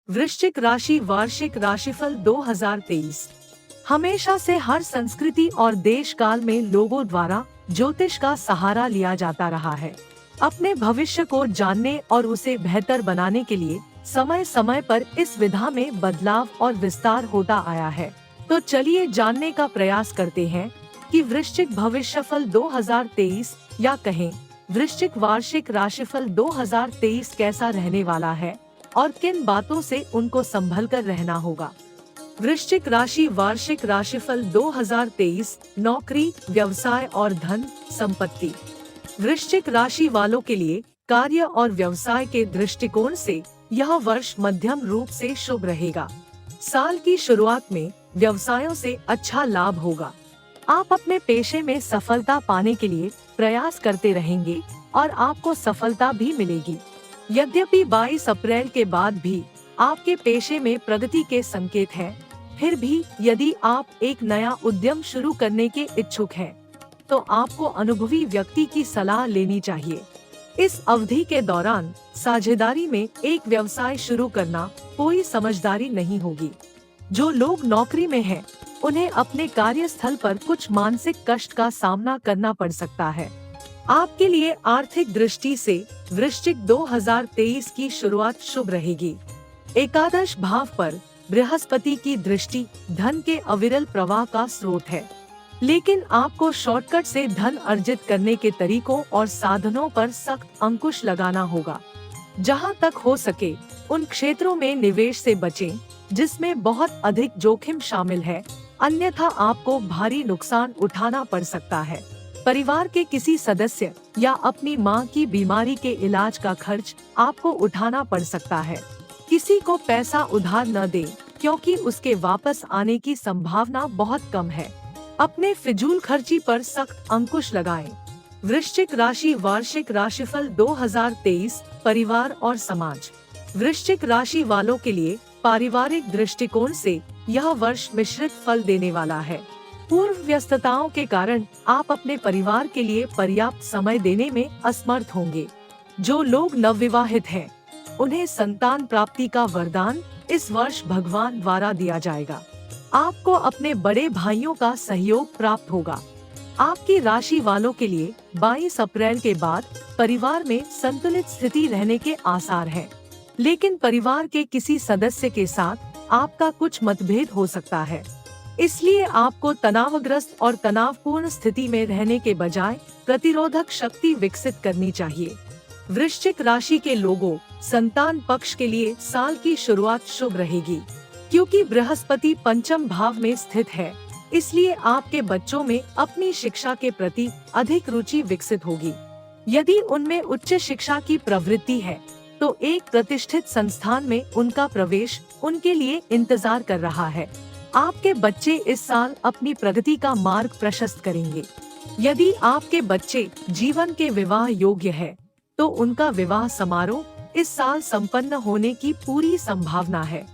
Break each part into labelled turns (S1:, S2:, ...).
S1: वृश्चिक राशि वार्षिक राशिफल 2023। हमेशा से हर संस्कृति और देश काल में लोगों द्वारा ज्योतिष का सहारा लिया जाता रहा है। अपने भविष्य को जानने और उसे बेहतर बनाने के लिए समय समय पर इस विधा में बदलाव और विस्तार होता आया है। तो चलिए जानने का प्रयास करते हैं कि वृश्चिक भविष्यफल 2023 या कहें वृश्चिक वार्षिक राशिफल 2023 कैसा रहने वाला है और किन बातों से उनको संभल कर रहना होगा। वृश्चिक राशि वार्षिक राशिफल 2023 नौकरी, व्यवसाय और धन संपत्ति। वृश्चिक राशि वालों के लिए कार्य और व्यवसाय के दृष्टिकोण से यह वर्ष मध्यम रूप से शुभ रहेगा। साल की शुरुआत में व्यवसायों से अच्छा लाभ होगा। आप अपने पेशे में सफलता पाने के लिए प्रयास करते रहेंगे और आपको सफलता भी मिलेगी। यद्यपि 22 अप्रैल के बाद भी आपके पेशे में प्रगति के संकेत हैं, फिर भी यदि आप एक नया उद्यम शुरू करने के इच्छुक हैं, तो आपको अनुभवी व्यक्ति की सलाह लेनी चाहिए। इस अवधि के दौरान साझेदारी में एक व्यवसाय शुरू करना कोई समझदारी नहीं होगी। जो लोग नौकरी में हैं, उन्हें अपने कार्यस्थल पर कुछ मानसिक कष्ट का सामना करना पड़ सकता है। आपके लिए आर्थिक दृष्टि से वृश्चिक 2023 की शुरुआत शुभ रहेगी। एकादश भाव पर बृहस्पति की दृष्टि धन के अविरल प्रवाह का स्रोत है, लेकिन आपको शॉर्टकट से धन अर्जित करने के तरीकों और साधनों पर सख्त अंकुश लगाना होगा। जहां तक हो सके उन क्षेत्रों में निवेश से बचें जिसमें बहुत अधिक जोखिम शामिल है, अन्यथा आपको भारी नुकसान उठाना पड़ सकता है। परिवार के किसी सदस्य या अपनी मां की बीमारी के इलाज का खर्च आपको उठाना पड़ सकता है। किसी को पैसा उधार न दें, क्योंकि उसके वापस आने की संभावना बहुत कम है। अपने फिजूल खर्ची पर सख्त अंकुश लगाएं। वृश्चिक राशि वार्षिक राशिफल 2023 परिवार और समाज। वृश्चिक राशि वालों के लिए पारिवारिक दृष्टिकोण से यह वर्ष मिश्रित फल देने वाला है। पूर्व व्यस्तताओं के कारण आप अपने परिवार के लिए पर्याप्त समय देने में असमर्थ होंगे। जो लोग नवविवाहित हैं, उन्हें संतान प्राप्ति का वरदान इस वर्ष भगवान द्वारा दिया जाएगा। आपको अपने बड़े भाइयों का सहयोग प्राप्त होगा। आपकी राशि वालों के लिए 22 अप्रैल के बाद परिवार में संतुलित स्थिति रहने के आसार हैं, लेकिन परिवार के किसी सदस्य के साथ आपका कुछ मतभेद हो सकता है। इसलिए आपको तनावग्रस्त और तनावपूर्ण स्थिति में रहने के बजाय प्रतिरोधक शक्ति विकसित करनी चाहिए। वृश्चिक राशि के लोगों, संतान पक्ष के लिए साल की शुरुआत शुभ रहेगी, क्योंकि बृहस्पति पंचम भाव में स्थित है। इसलिए आपके बच्चों में अपनी शिक्षा के प्रति अधिक रुचि विकसित होगी। यदि उनमें उच्च शिक्षा की प्रवृत्ति है, तो एक प्रतिष्ठित संस्थान में उनका प्रवेश उनके लिए इंतजार कर रहा है। आपके बच्चे इस साल अपनी प्रगति का मार्ग प्रशस्त करेंगे। यदि आपके बच्चे जीवन के विवाह योग्य है, तो उनका विवाह समारोह इस साल संपन्न होने की पूरी संभावना है।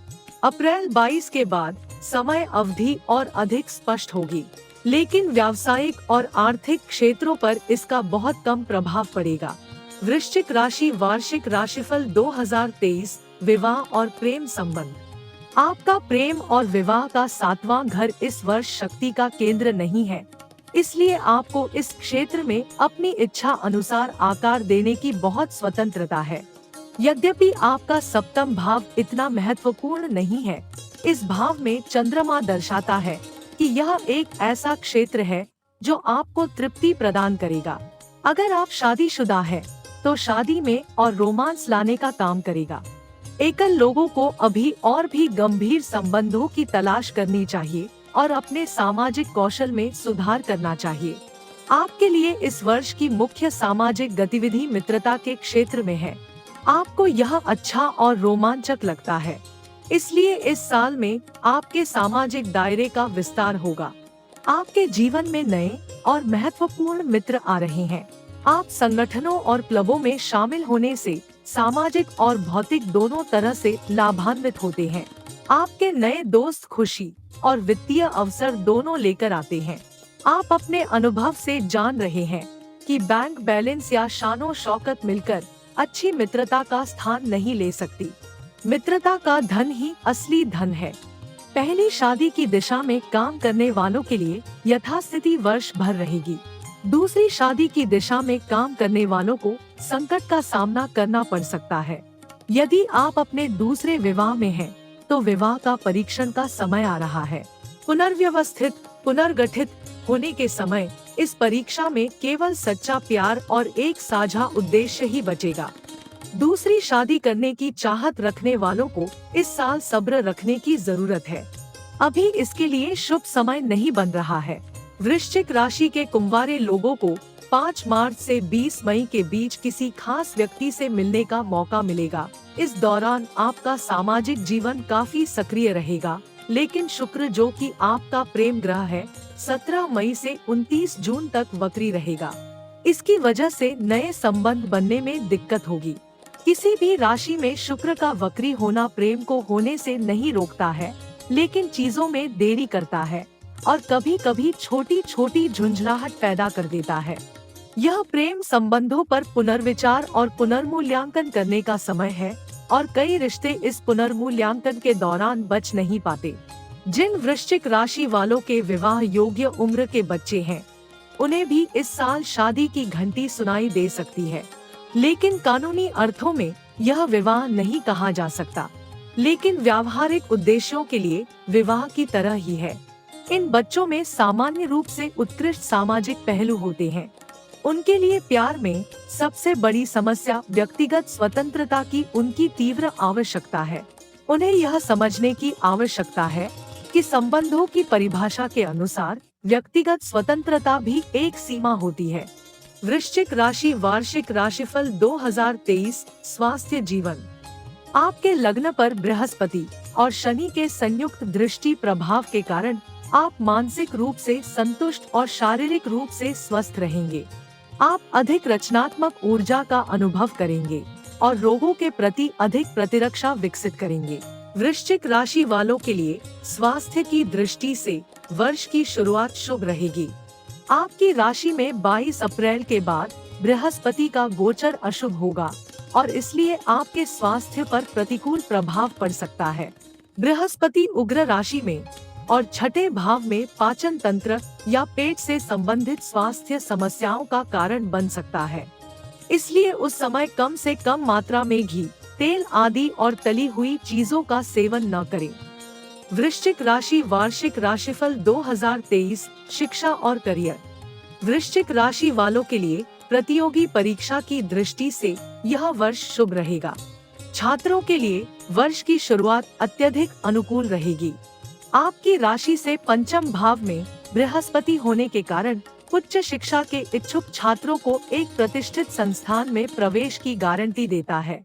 S1: अप्रैल 22 के बाद समय अवधि और अधिक स्पष्ट होगी, लेकिन व्यावसायिक और आर्थिक क्षेत्रों पर इसका बहुत कम प्रभाव पड़ेगा। वृश्चिक राशि वार्षिक राशिफल 2023 विवाह और प्रेम संबंध। आपका प्रेम और विवाह का 7वां घर इस वर्ष शक्ति का केंद्र नहीं है, इसलिए आपको इस क्षेत्र में अपनी इच्छा अनुसार आकार देने की बहुत स्वतंत्रता है। यद्यपि आपका सप्तम भाव इतना महत्वपूर्ण नहीं है, इस भाव में चंद्रमा दर्शाता है कि यह एक ऐसा क्षेत्र है जो आपको तृप्ति प्रदान करेगा। अगर आप शादीशुदा है, तो शादी में और रोमांस लाने का काम करेगा। एकल लोगों को अभी और भी गंभीर संबंधों की तलाश करनी चाहिए और अपने सामाजिक कौशल में सुधार करना चाहिए। आपके लिए इस वर्ष की मुख्य सामाजिक गतिविधि मित्रता के क्षेत्र में है। आपको यह अच्छा और रोमांचक लगता है, इसलिए इस साल में आपके सामाजिक दायरे का विस्तार होगा। आपके जीवन में नए और महत्वपूर्ण मित्र आ रहे हैं। आप संगठनों और क्लबों में शामिल होने से सामाजिक और भौतिक दोनों तरह से लाभान्वित होते हैं। आपके नए दोस्त खुशी और वित्तीय अवसर दोनों लेकर आते हैं। आप अपने अनुभव से जान रहे हैं कि बैंक बैलेंस या शानो शौकत मिलकर अच्छी मित्रता का स्थान नहीं ले सकती। मित्रता का धन ही असली धन है। पहली शादी की दिशा में काम करने वालों के लिए यथास्थिति वर्ष भर रहेगी। दूसरी शादी की दिशा में काम करने वालों को संकट का सामना करना पड़ सकता है। यदि आप अपने दूसरे विवाह में हैं, तो विवाह का परीक्षण का समय आ रहा है। पुनर्व्यवस्थित, पुनर्गठित होने के समय इस परीक्षा में केवल सच्चा प्यार और एक साझा उद्देश्य ही बचेगा। दूसरी शादी करने की चाहत रखने वालों को इस साल सब्र रखने की जरूरत है। अभी इसके लिए शुभ समय नहीं बन रहा है। वृश्चिक राशि के कुंवारे लोगों को 5 मार्च से 20 मई के बीच किसी खास व्यक्ति से मिलने का मौका मिलेगा। इस दौरान आपका सामाजिक जीवन काफी सक्रिय रहेगा, लेकिन शुक्र, जो कि आपका प्रेम ग्रह है, 17 मई से 29 जून तक वक्री रहेगा। इसकी वजह से नए संबंध बनने में दिक्कत होगी। किसी भी राशि में शुक्र का वक्री होना प्रेम को होने से नहीं रोकता है, लेकिन चीजों में देरी करता है और कभी कभी छोटी छोटी झुंझलाहट पैदा कर देता है। यह प्रेम संबंधों पर पुनर्विचार और पुनर्मूल्यांकन करने का समय है और कई रिश्ते इस पुनर्मूल्यांकन के दौरान बच नहीं पाते। जिन वृश्चिक राशि वालों के विवाह योग्य उम्र के बच्चे हैं, उन्हें भी इस साल शादी की घंटी सुनाई दे सकती है, लेकिन कानूनी अर्थों में यह विवाह नहीं कहा जा सकता, लेकिन व्यावहारिक उद्देश्यों के लिए विवाह की तरह ही है। इन बच्चों में सामान्य रूप से उत्कृष्ट सामाजिक पहलू होते हैं। उनके लिए प्यार में सबसे बड़ी समस्या व्यक्तिगत स्वतंत्रता की उनकी तीव्र आवश्यकता है। उन्हें यह समझने की आवश्यकता है कि संबंधों की परिभाषा के अनुसार व्यक्तिगत स्वतंत्रता भी एक सीमा होती है। वृश्चिक राशि वार्षिक राशिफल 2023 स्वास्थ्य जीवन। आपके लग्न पर बृहस्पति और शनि के संयुक्त दृष्टि प्रभाव के कारण आप मानसिक रूप से संतुष्ट और शारीरिक रूप से स्वस्थ रहेंगे। आप अधिक रचनात्मक ऊर्जा का अनुभव करेंगे और रोगों के प्रति अधिक प्रतिरक्षा विकसित करेंगे। वृश्चिक राशि वालों के लिए स्वास्थ्य की दृष्टि से वर्ष की शुरुआत शुभ रहेगी। आपकी राशि में 22 अप्रैल के बाद बृहस्पति का गोचर अशुभ होगा और इसलिए आपके स्वास्थ्य पर प्रतिकूल प्रभाव पड़ सकता है। बृहस्पति उग्र राशि में और छठे भाव में पाचन तंत्र या पेट से संबंधित स्वास्थ्य समस्याओं का कारण बन सकता है। इसलिए उस समय कम से कम मात्रा में घी, तेल आदि और तली हुई चीजों का सेवन न करें। वृश्चिक राशि वार्षिक राशिफल 2023 शिक्षा और करियर। वृश्चिक राशि वालों के लिए प्रतियोगी परीक्षा की दृष्टि से यह वर्ष शुभ रहेगा। छात्रों के लिए वर्ष की शुरुआत अत्यधिक अनुकूल रहेगी। आपकी राशि से पंचम भाव में बृहस्पति होने के कारण उच्च शिक्षा के इच्छुक छात्रों को एक प्रतिष्ठित संस्थान में प्रवेश की गारंटी देता है।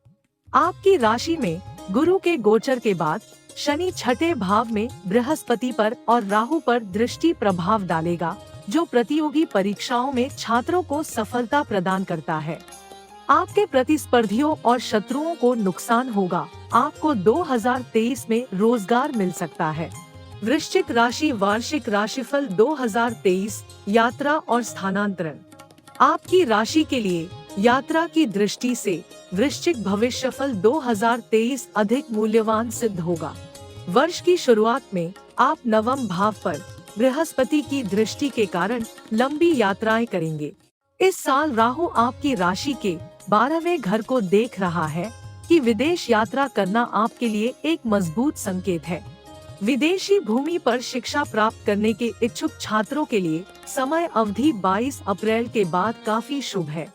S1: आपकी राशि में गुरु के गोचर के बाद शनि छठे भाव में बृहस्पति पर और राहु पर दृष्टि प्रभाव डालेगा, जो प्रतियोगी परीक्षाओं में छात्रों को सफलता प्रदान करता है। आपके प्रतिस्पर्धियों और शत्रुओं को नुकसान होगा। आपको 2023 में रोजगार मिल सकता है। वृश्चिक राशि वार्षिक राशिफल 2023 यात्रा और स्थानांतरण। आपकी राशि के लिए यात्रा की दृष्टि से वृश्चिक भविष्यफल 2023 अधिक मूल्यवान सिद्ध होगा। वर्ष की शुरुआत में आप नवम भाव पर बृहस्पति की दृष्टि के कारण लंबी यात्राएं करेंगे। इस साल राहु आपकी राशि के 12वें घर को देख रहा है कि विदेश यात्रा करना आपके लिए एक मजबूत संकेत है। विदेशी भूमि पर शिक्षा प्राप्त करने के इच्छुक छात्रों के लिए समय अवधि 22 अप्रैल के बाद काफी शुभ है।